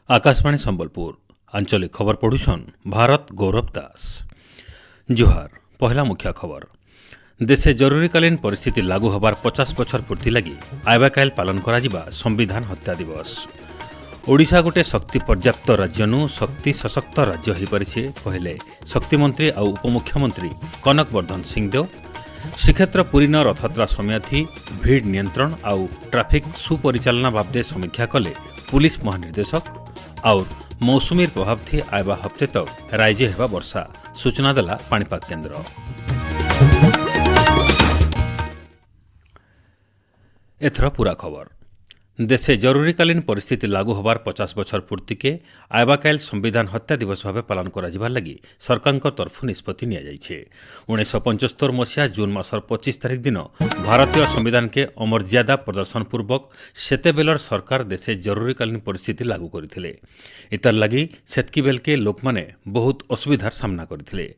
आकाशवाणी संबलपुर आंचलिक खबर पढ़ुछन भारत गौरव दास। जुहार पहला मुख्य खबर। देशे जरूरीकालीन परिस्थिति लागू होबार 50 बछर पूर्ति लगी आयबाकाल पालन करा संविधान हत्या दिवस। ओडिशा गोटे शक्ति पर्याप्त राज्य नु शक्ति सशक्त राज्य हो पारिछे कहले शक्तिमंत्री और उपमुख्यमंत्री कनक वर्धन सिंहदेव। श्रीक्षेत्र पुरी न रथयात्रा समयाथी भीड़ नियंत्रण और ट्राफिक सुपरिचालना बाबदे समीक्षा कले पुलिस महानिर्देशक। और मौसुमी प्रभाव थी आयबा हफ्ते तक राज्य हेबा वर्षा सूचना देला पाणीपाग केन्द्र। एथर पूरा खबर। देशे जरूरीकालीन परिस्थिति लागू होबार 50 बछर पूर्ति के आयबाकाल संविधान हत्या दिवस भाव पालन करा लगी सरकार तरफ निष्पत्ति निया जाइछे। 1975 मसीहा जून मासर 25 तारिख दिन भारतीय संविधान के अमर्यादा प्रदर्शन पूर्वक सेतेबेलर सरकार देशे जरूरीकालीन परिस्थिति लागू करथिले। इतार लगी सेतकी बेल के लोक माने बहुत असुविधार सामना करथिले।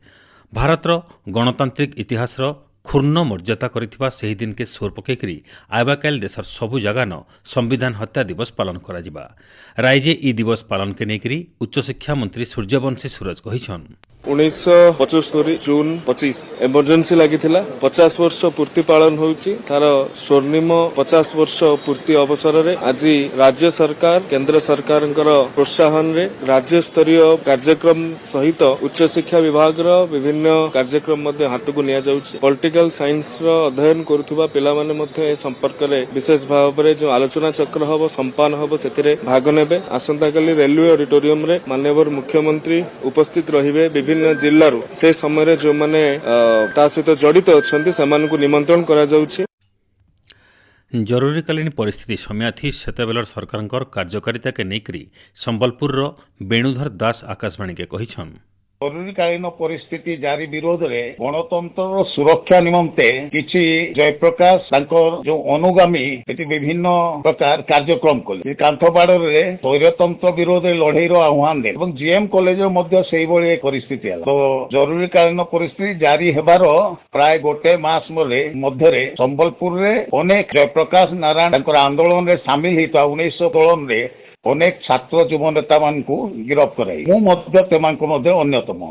भारतर गणतांत्रिक इतिहासर क्षुण्ण मर्यादा करिथिबा सेही दिन के सोर पकेकरी आयबाकाल देशर सबु जगान संविधान हत्या दिवस पालन करा। राज्य ई दिवस पालन के नेकरी उच्च शिक्षा मंत्री सूर्यवंशी सूरज कहिछन 1975 जून 25 इमरजेंसी लगी 50 वर्ष पूर्ति पालन होउची। तार स्वर्णिम 50 वर्ष पूर्ति अवसर रे आज राज्य सरकार केंद्र सरकार प्रोत्साहन रे राज्य स्तरीय कार्यक्रम सहित उच्च शिक्षा विभाग रो विभिन्न कार्यक्रम मध्ये हाथ को निया जाउची। पॉलिटिकल साइंस रो अध्ययन करुथुबा पिला माने मध्ये ए संपर्क रे विशेष भाव रे जो आलोचना चक्र हबो संपान हबो सेतिरे भाग नेबे। आसंता काली रेलवे ऑडिटोरियम रे माननीय मुख्यमंत्री उपस्थित रहिबे। विभिन्न जिल्लारू से समय जो माने ता सहित जड़ित अछंती सेमानकु निमंत्रण करा जाउछि। जरूरीकालीन परिस्थिति समयाथी सेतेबेलर सरकारंकर कार्यकारिता के नेकरी संबलपुर रो वेणुधर दास आकाशवाणी के कहिछन जरूरीकालीन परिस्थिति जारी विरोध में गणतंत्र सुरक्षा निमंते किछि जयप्रकाश जो अनुगामी विभिन्न प्रकार कार्यक्रम कले। कांथबाड़ में स्वैरतंत्र विरोध लड़ई आह्वान दे जीएम कॉलेज में परिस्थिति है। तो जरूरीकालीन परिस्थिति जारी हेबार प्राय गोटे मास मध्य संबलपुर में अनेक जयप्रकाश नारायण आंदोलन में सामिल होता 1913 अनेक छात्र युव नेता मान गिरफ्त कराई अन्यतम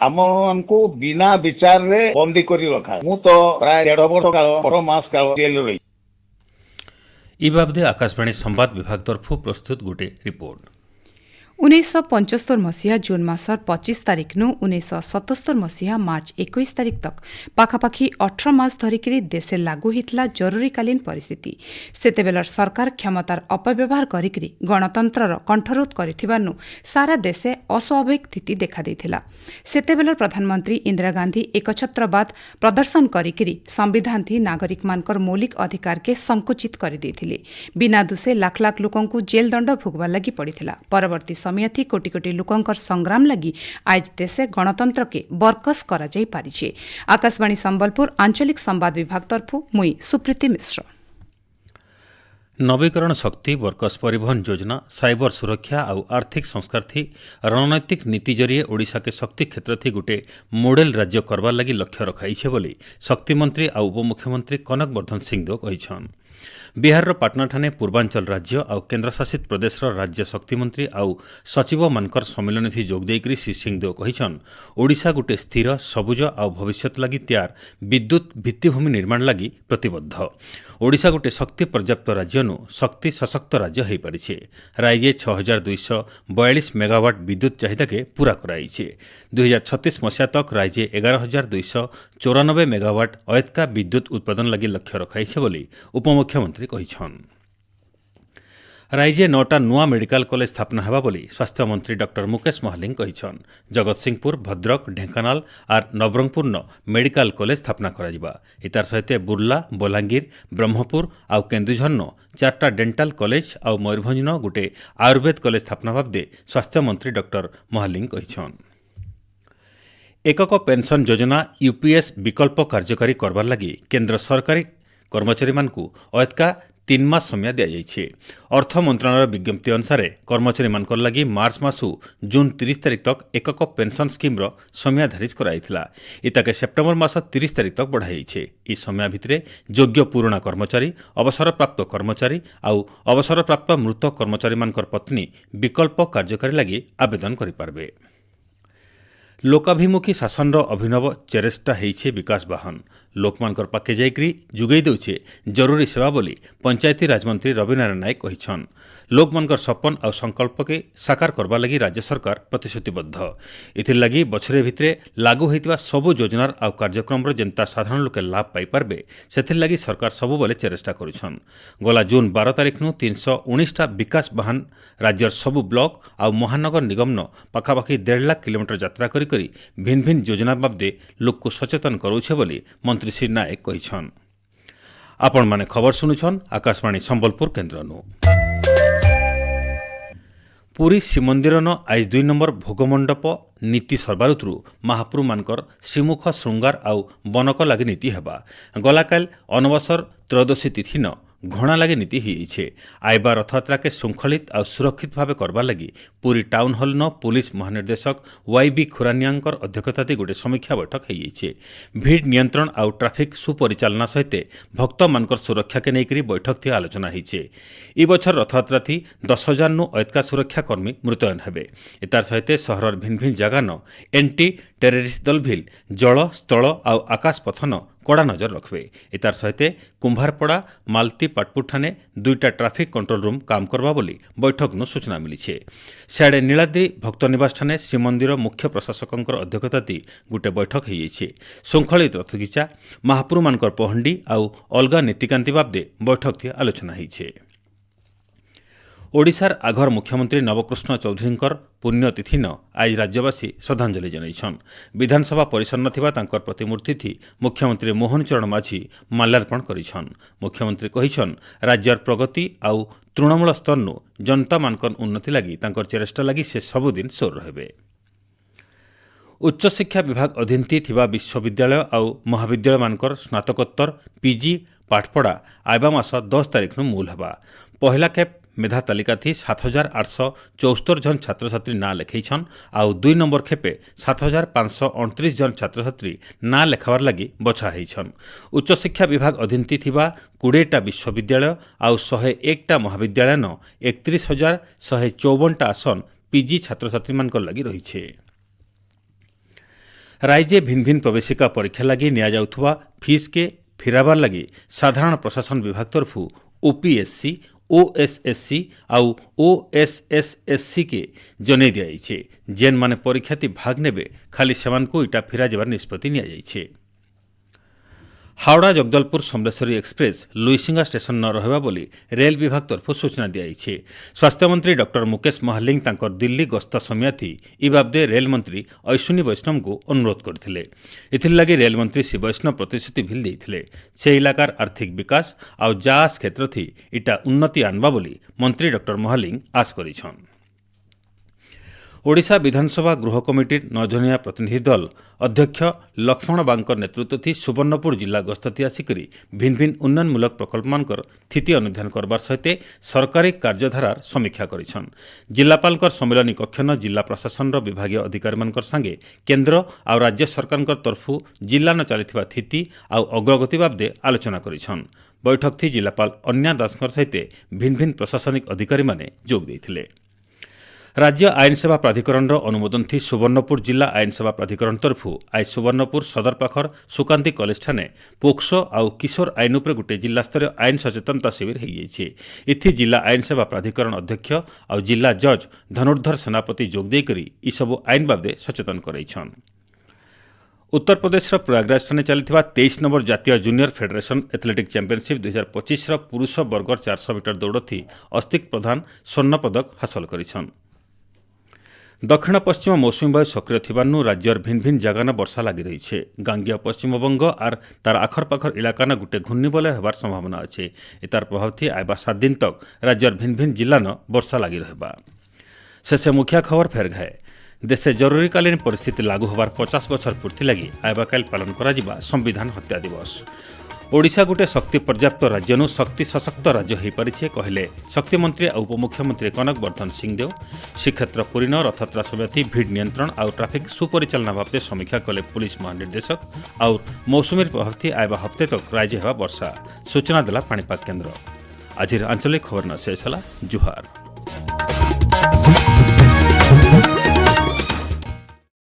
आम को बिना विचार रे बंदी करी रखा। मु तो प्राय 1.5 काल मास काल जेल रही। ई बाबदे आकाशवाणी संवाद विभाग तरफ प्रस्तुत गोटे रिपोर्ट। 1975 मसीहा जून मासर 25 तारिख नु 1977 मसीहा मार्च 21 तारिख तक पाखापाखि 18 मास धरिकी देशे लागू हितला जरूरीकालीन परिस्थिति। सेतेबेलर सरकार क्षमतार अपव्यवहार करिकरी गणतंत्रर कंठरोध करिथिबानु सारा देशे अस्वाभाविक स्थिति देखा देथिला। सेतेबेलर प्रधानमंत्री इंदिरा गांधी एकछत्रवाद प्रदर्शन करिकरी संविधान थी नागरिक मानकर मौलिक अधिकार के संकुचित करि देथिले। बिना दुसे लाख लाख लोकंकु जेल दंड भोगवा लगी पड़िथिला। परवर्ती समयथी कोटी कोटी लोकंकर संग्राम लगी आज देशे गणतंत्र के बरकस करा जाई पारिछे। आकाशवाणी संबलपुर आंचलिक संवाद विभाग तरफु मुई सुप्रीति मिश्र। नवीकरण शक्ति वर्कस परिवहन योजना साइबर सुरक्षा और आर्थिक संस्कार थी रणनैतिक नीति जरिए ओडिशा के शक्ति क्षेत्र थी गोटे मॉडल राज्य करवार लगी लक्ष्य रखाइछे बोली शक्ति मंत्री और उपमुख्यमंत्री कनक वर्धन सिंहदेव कहिछन। बिहार पाटना ठाने पूर्वांचल राज्य और केन्द्रशासित प्रदेश राज्य शक्ति मंत्री और सचिव मानकर सम्मेलन थी जोग देकरी श्री सिंहदेव कहिछन ओडिशा गोटे स्थिर सबुज और भविष्यत लगी तैयार विद्युत भित्तिभूमि निर्माण लगी प्रतिबद्ध। ओडिशा गोटे शक्ति पर्याप्त राज्य नु शक्ति सशक्त राज्य हो पारिछे। राज्य 6242 मेगावाट विद्युत चाहिदा के पूरा कराइछे। 2036 मसीहा तक राज्य 11294 मेगावाट अयतका विद्युत उत्पादन लगी लक्ष्य रखाइछे बोली उपमुख्यमंत्री कहिछन। राज्य 9टा नुआ मेडिकल कॉलेज स्थापना हेबा बोली स्वास्थ्य मंत्री डॉक्टर मुकेश महालिंग कहिछन। जगतसिंहपुर भद्रक ढेंकानाल और नवरंगपुर न मेडिकल कॉलेज स्थापना करा जिबा। इतार सहित बुर्ला बलांगीर ब्रह्मपुर और केन्दुझर न 4टा डेंटाल कॉलेज और मयूरभंज न गोटे आयुर्वेद कॉलेज स्थापना बाबदे स्वास्थ्य मंत्री डॉक्टर महालिंग कहिछन। एकक पेंशन योजना यूपीएस विकल्प कार्यकारी करबार लगी केन्द्र सरकारी कर्मचारी मानकु अयतका 3 मास समय दिया। अर्थ मंत्रालय विज्ञप्ति अनुसार कर्मचारी मानकर लगी मार्च मासु जून 30 तारिख तक एकक पेंशन स्कीम समय धारिज कराइथिला। इताके सेप्टेम्बर मास 30 तारिख तक बढ़ाई। इ समय भितरे योग्य पुराना कर्मचारी, अवसरप्राप्त कर्मचारी आउ अवसरप्राप्त मृत कर्मचारी मानकर पत्नी विकल्प कार्यकारी लगी आवेदन करिपारबे। लोकाभिमुखी शासन अभिनव चेरेस्टा होइछे विकास वाहन। लोकमानकर पाखे जाइकरी जुगै देउछे जरूरी सेवा बोली पंचायती राजमंत्री रविनारायण नायक कहिछन। लोकमानकर सपन और संकल्प के साकार करबा लगी राज्य सरकार प्रतिश्रुतिबद्ध। इथिर लगी बछरे भितरे लागू होइतिबा सबु योजनार और कार्यक्रम जेंता साधारण लोके लाभ पाई पारबे सेथिर लगी सरकार सबु बेले चेष्टा करुछन। गला जून 12 तारिख नु 319टा विकास वाहन राज्यर सबु ब्लॉक और महानगर निगम पाखापाखि 1.5 लाख किलोमीटर यात्रा करी भिन्न भिन्न योजना बाबदे लोक को सचेतन करुछे बोली मंत्री श्री नायक कहिछन। आपण माने खबर सुनुछन आकाशवाणी संबलपुर केन्द्रनु। पुरी श्रीमंदिरन आज 2 नंबर भोगमंडप नीति सर्वारुतु महाप्रभु मानकर श्रीमुख श्रृंगार आउ बनक लगी नीति हेबा। गलाकाल अनवसर त्रयोदशी तिथि न घणा लगे नीति होइछे। आइबा रथयात्रा के श्रृंखलित और सुरक्षित भाव करबा लगी पुरी टाउन हॉल न पुलिस महानिर्देशक YB खुरानियांकर अध्यक्षता गोटे समीक्षा बैठक होइछे। भीड़ नियंत्रण और ट्राफिक सुपरिचालना सहित भक्त मानकर सुरक्षा के नेकरी बैठक थी आलोचना होइछे। इ बछर रथयात्रा थी 10,000 नु अधिक सुरक्षा कर्मी मुतयन हेबे। इतार सहित सहरर भिन्न भिन्न जगह न एंटी टेररिस्ट दल भिल जल स्थल और आकाश पथन कड़ा नजर रखबे। इतार सहित कुंभारपड़ा मालती पाटपुर ठाने 2टा ट्राफिक कंट्रोल रूम काम करबा बोली बैठक नु सूचना मिली। सियाड़े नीलाद्री भक्त निवास ठाने श्रीमंदिर मुख्य प्रशासकंकर अध्यक्षता गोटे बैठक होइछे। श्रृंखलित रथगिचा महाप्रभु मानकर पहंडी और अलगा नीतिकांति बाबदे बैठक थी आलोचना होइछे। ओडिशार आघर मुख्यमंत्री नवकृष्ण चौधरींकर पुण्यतिथि न आज राज्यवासी श्रद्धांजलि जनाइछन। विधानसभा परिसर नथिबा तांकर प्रतिमूर्ति थी मुख्यमंत्री मोहन चरण माझी माल्यार्पण करिछन। मुख्यमंत्री कहिछन राज्यर प्रगति आउ तृणमूल स्तर नु जनता मानकर उन्नति लगी तांकर चेष्टा लगी से सबुदिन सोर रहबे। उच्च शिक्षा विभाग अधीन थिबा विश्वविद्यालय और महाविद्यालय मानकर स्नातकोत्तर PG पाठपढ़ा आइबा मास 10 तारिख नु मूल हेबा। पहला खेप मेधा तालिका थी 7,874 जन छात्र छात्री ना लेखैछन आउ 2 नंबर खेपे 7,529 जन छात्र छात्री ना लेखावार लगी बछा हैछन। उच्च शिक्षा विभाग अधीन थिबा 20टा विश्वविद्यालय आउ 101टा महाविद्यालय न 31,154टा आसन PG छात्र छात्री मानकर लगी रहिछे। राज्य भिन्न भिन्न प्रवेशिका परीक्षा लगी निया जाउथुवा फीस के फिराबार लगी साधारण प्रशासन विभाग तरफु OPSC OSSC आउ OSSSC के जनै दियाइछे। जेन माने परीक्षार्थी भाग नेबे खाली सेमान को इटा फिरा जबार निष्पत्ति निया जाइछे। हावड़ा जगदलपुर समलेश्वरी एक्सप्रेस लुईसिंगा स्टेशन न रहबा बोली रेल विभाग तरफ सूचना दियाइछे। स्वास्थ्य मंत्री डॉक्टर मुकेश महालिंग तांकर दिल्ली गस्त समय थी इ बाबदे रेल मंत्री अश्विनी वैष्णव को अनुरोध करथिले। इथिर लगी रेल मंत्री श्री वैष्णव प्रतिश्रुति भिल देइथिले। से इलाकार आर्थिक विकास और जास क्षेत्र थी इटा उन्नति आनबा बोली मंत्री डॉक्टर महालिंग आश करिछन। ओडिशा विधानसभा गृह कमिटीर 9 जनिया प्रतिनिधि दल अध्यक्ष लक्ष्मण बांकर नेतृत्व थी सुवर्णपुर जिला गस्तती आसिकरी भिन्न भिन्न उन्नयनमूलक प्रकल्पमानकर स्थिति अनुध्यान करबार सहित सरकारी कार्यधारार समीक्षा करिछन। जिलापालकर सम्मेलनी कक्षन जिला प्रशासन विभागीय अधिकारी संगे केन्द्र और राज्य सरकार तरफु जिला न चलिथिबा स्थिति और अग्रगति बाबदे आलोचना करिछन। बैठक थी जिलापाल अन्या दासकर सहित भिन्न भिन्न प्रशासनिक अधिकारी माने जोग देइथिले। राज्य आईन सेवा प्राधिकरण अनुमोदन थी सुवर्णपुर जिला आईन सेवा प्राधिकरण तरफु आज सुवर्णपुर सदर पाखर सुकांती कॉलेज ठाने पोक्सो और किशोर आईन उपरे गोटे जिला स्तरीय आईन सचेतनता शिविर होइछे। इथि जिला आईन सेवा प्राधिकरण अध्यक्ष और जिला जज धनुर्धर सेनापति जोग देकरी इ सबु आईन बाबदे सचेतन करैछन। उत्तर प्रदेश प्रयागराज ठाने चलिथिबा 23 नंबर जातीय जूनियर फेडरेशन एथलेटिक चैंपियनशिप 2025 पुरुष वर्ग 400 मीटर दौड़ थी अस्तिक प्रधान स्वर्ण पदक हासिल करिछन। दक्षिण पश्चिम मौसुमी वायु सक्रिय थिबानु राज्यर भिन्न भिन्न जगह वर्षा लगी रही। गांगेय पश्चिमबंग और तार आखर पाखर इलाका न गोटे घूर्णिबलय होबार संभावना अच्छे। इतार प्रभाव थी आइबा 7 दिन तक राज्यर भिन्न भिन्न जिला न वर्षा लगी रहबा। शेषे मुख्य खबर फेर घाए देशे जरूरीकालीन परिस्थिति लागू होबार 50 बछर पूर्ति लगी आइबा काल पालन करा जिबा संविधान हत्या दिवस। ओडिशा गोटे शक्ति पर्याप्त राज्य शक्ति सशक्त राज्य हो पारिछे कहले शक्तिमंत्री और उपमुख्यमंत्री कनक वर्धन सिंहदेव। श्रीक्षेत्र पुरीन रथयात्रा समिति भिड नियंत्रण और ट्राफिक सुपरिचालना बाबद समीक्षा कले पुलिस महानिर्देशक और मौसुमी प्रभावित आयबा हफ्ते तक राज्य हेबा वर्षा सूचना देला पाणीपाग केन्द्र। आज आंचलिक खबर न शेष होला। जुहार।